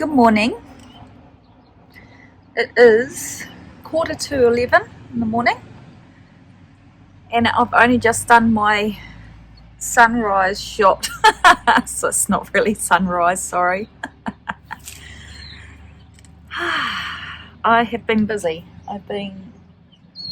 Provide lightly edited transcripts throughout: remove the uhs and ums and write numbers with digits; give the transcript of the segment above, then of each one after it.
Good morning. It is 11:15 in the morning, and I've only just done my sunrise shot. So it's not really sunrise, sorry. I have been busy. I've been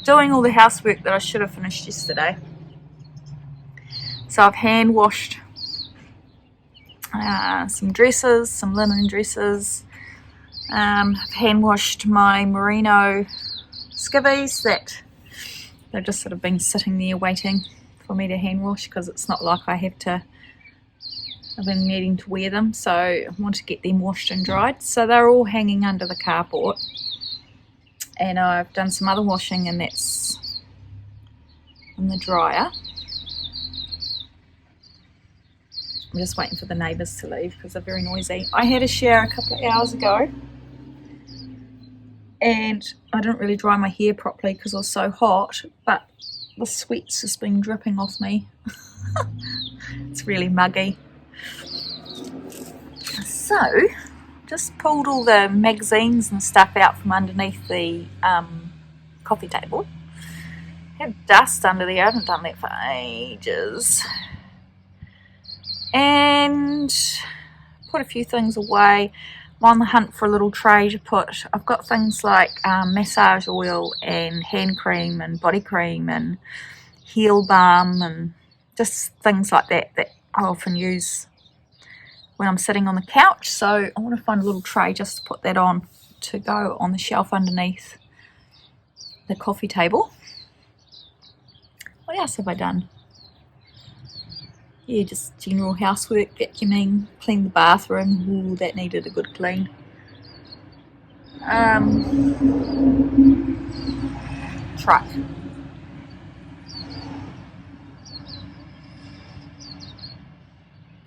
doing all the housework that I should have finished yesterday. So I've hand washed some dresses, some linen dresses. I've hand washed my merino skivvies that they've just sort of been sitting there waiting for me to hand wash, because it's not like I've been needing to wear them, so I want to get them washed and dried. So they're all hanging under the carport, and I've done some other washing, and that's in the dryer. I'm just waiting for the neighbours to leave because they're very noisy. I had a shower a couple of hours ago, and I didn't really dry my hair properly because it was so hot, but the sweat's just been dripping off me. It's really muggy. So, just pulled all the magazines and stuff out from underneath the coffee table. Had dust under there, I haven't done that for ages. And put a few things away. I'm on the hunt for a little tray to put. I've got things like massage oil and hand cream and body cream and heel balm and just things like that I often use when I'm sitting on the couch. So I want to find a little tray just to put that on, to go on the shelf underneath the coffee table. What else have I done? Yeah, just general housework, vacuuming, cleaned the bathroom. Ooh, that needed a good clean. Truck.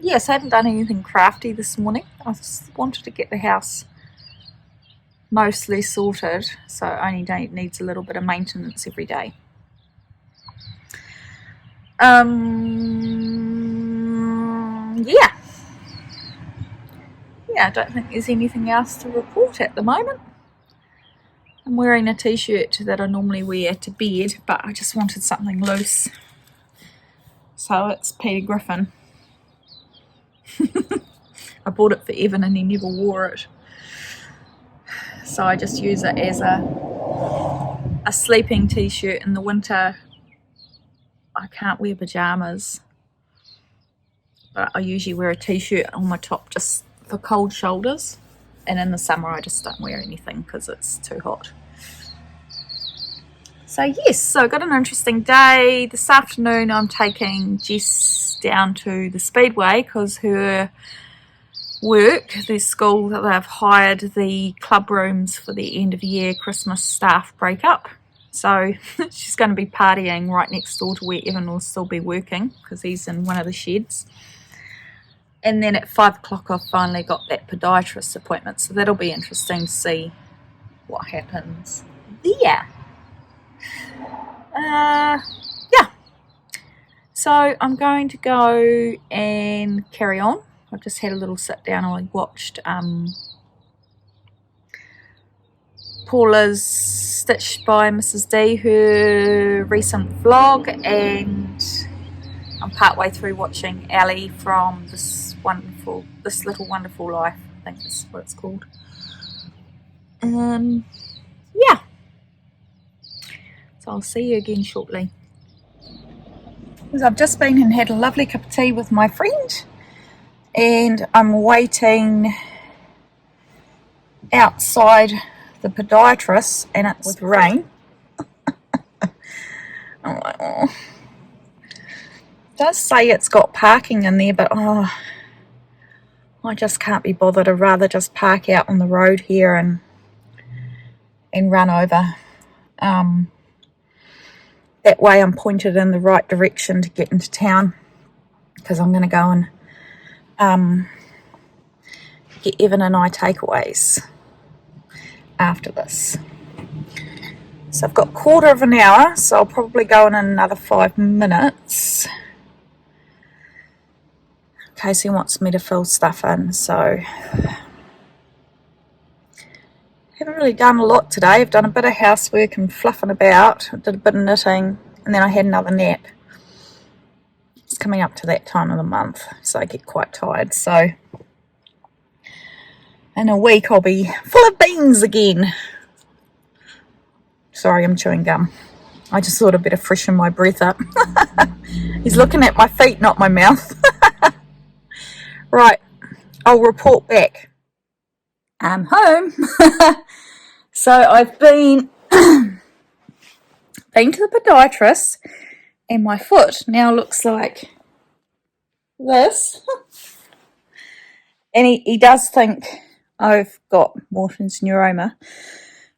Yes, I haven't done anything crafty this morning. I just wanted to get the house mostly sorted, so it only needs a little bit of maintenance every day. Yeah, I don't think there's anything else to report at the moment. I'm wearing a t-shirt that I normally wear to bed, but I just wanted something loose. So it's Peter Griffin. I bought it for Evan and he never wore it. So I just use it as a sleeping t-shirt in the winter. I can't wear pajamas, but I usually wear a t-shirt on my top just for cold shoulders, and in the summer I just don't wear anything because it's too hot. So yes, so I got an interesting day. This afternoon I'm taking Jess down to the Speedway because her work, their school, that they've hired the club rooms for the end of year Christmas staff breakup. So she's going to be partying right next door to where Evan will still be working because he's in one of the sheds. And then at 5 o'clock I've finally got that podiatrist appointment, so that'll be interesting to see what happens there. Yeah. So I'm going to go and carry on. I've just had a little sit down and I watched Paula's Stitched by Mrs. D, her recent vlog, and I'm partway through watching Ellie from This Little Wonderful Life, I think that's what it's called. Yeah. So I'll see you again shortly. Because I've just been and had a lovely cup of tea with my friend, and I'm waiting outside the podiatrist, and it's with rain. I'm like, oh. It does say it's got parking in there, but I just can't be bothered. I'd rather just park out on the road here and run over. That way I'm pointed in the right direction to get into town, because I'm going to go and get Evan and I takeaways after this. So I've got a quarter of an hour, so I'll probably go in another 5 minutes. In case he wants me to fill stuff in, so Haven't really done a lot today. I've done a bit of housework and fluffing about. I did a bit of knitting, and then I had another nap. It's coming up to that time of the month, so I get quite tired. So in a week I'll be full of beans again. Sorry, I'm chewing gum. I just thought I'd better freshen my breath up. He's looking at my feet, not my mouth. Right, I'll report back. I'm home. So I've been to the podiatrist, and my foot now looks like this. And he does think I've got Morton's neuroma,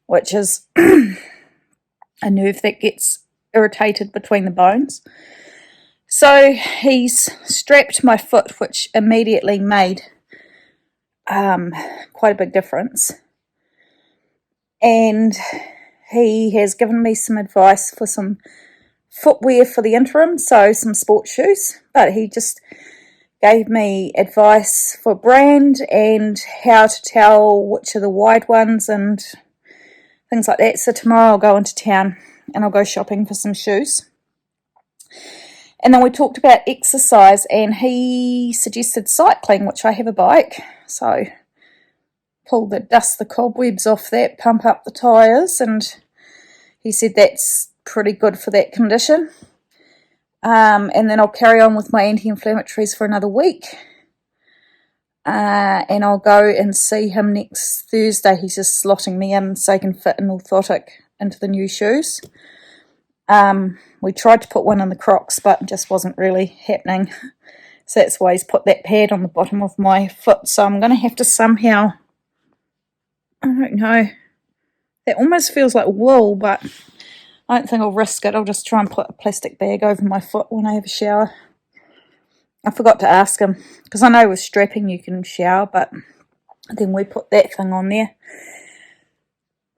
which is a nerve that gets irritated between the bones. So he's strapped my foot, which immediately made quite a big difference. And he has given me some advice for some footwear for the interim, so some sports shoes. But he just gave me advice for brand and how to tell which are the wide ones and things like that. So tomorrow I'll go into town and I'll go shopping for some shoes. And then we talked about exercise, and he suggested cycling, which I have a bike. So dust the cobwebs off that, pump up the tyres, and he said that's pretty good for that condition. And then I'll carry on with my anti-inflammatories for another week. And I'll go and see him next Thursday. He's just slotting me in so he can fit an orthotic into the new shoes. We tried to put one in the Crocs, but it just wasn't really happening. So that's why he's put that pad on the bottom of my foot. So I'm going to have to somehow, I don't know, that almost feels like wool, but I don't think I'll risk it. I'll just try and put a plastic bag over my foot when I have a shower. I forgot to ask him, because I know with strapping you can shower, but then we put that thing on there.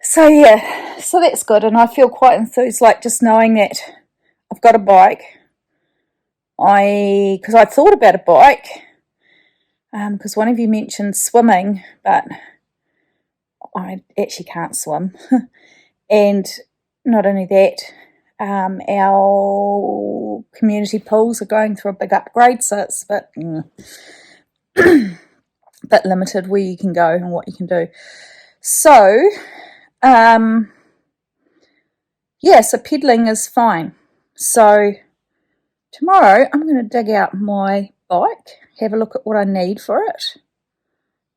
So yeah, so that's good, and I feel quite enthused, like just knowing that I've got a bike. Because I thought about a bike, because one of you mentioned swimming, but I actually can't swim. And not only that, our community pools are going through a big upgrade, so it's a bit limited where you can go and what you can do. So, so pedaling is fine. So tomorrow I'm going to dig out my bike, have a look at what I need for it,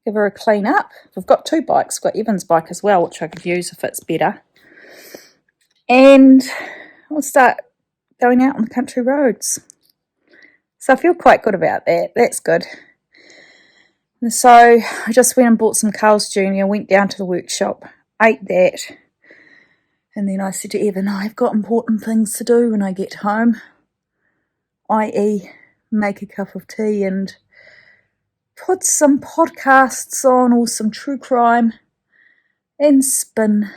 give her a clean up. We've got two bikes. I've got Evan's bike as well, which I could use if it's better. And I'll start going out on the country roads. So I feel quite good about that. That's good. And so I just went and bought some Carl's Jr., went down to the workshop, ate that. And then I said to Evan, I've got important things to do when I get home, i.e. make a cup of tea and put some podcasts on or some true crime and spin.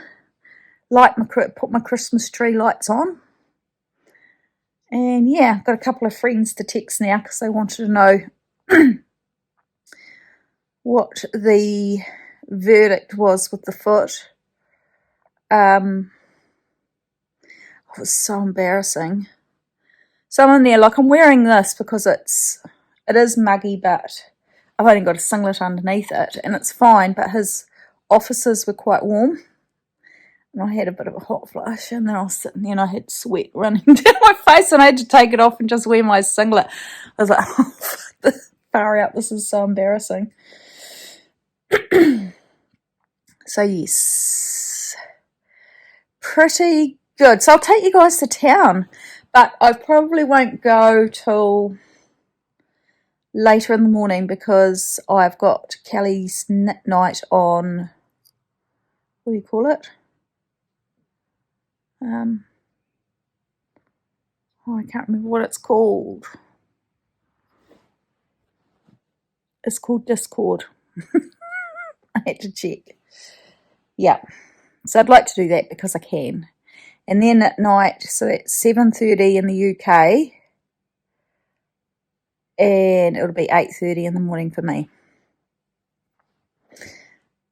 Put my Christmas tree lights on. And yeah, I've got a couple of friends to text now because they wanted to know what the verdict was with the foot. It was so embarrassing. So I'm in there, like I'm wearing this because it is muggy, but I've only got a singlet underneath it and it's fine, but his offices were quite warm. And I had a bit of a hot flush, and then I was sitting there and I had sweat running down my face and I had to take it off and just wear my singlet. I was like, oh, fuck, far out, this is so embarrassing. So yes, pretty good. So I'll take you guys to town, but I probably won't go till later in the morning because I've got Kelly's knit night on, what do you call it? I can't remember what it's called. It's called Discord. I had to check. Yeah. So I'd like to do that because I can. And then at night, so that's 7:30 in the UK. And it'll be 8:30 in the morning for me.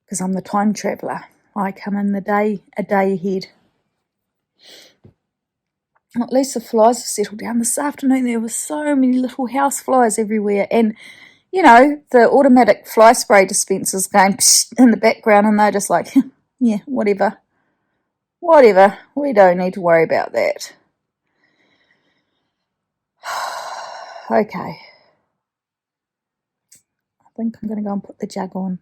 Because I'm the time traveller. I come in a day ahead. At least the flies have settled down. This afternoon there were so many little house flies everywhere, and you know, the automatic fly spray dispensers going psh in the background, and they're just like, yeah, whatever, we don't need to worry about that. Okay, I think I'm going to go and put the jug on.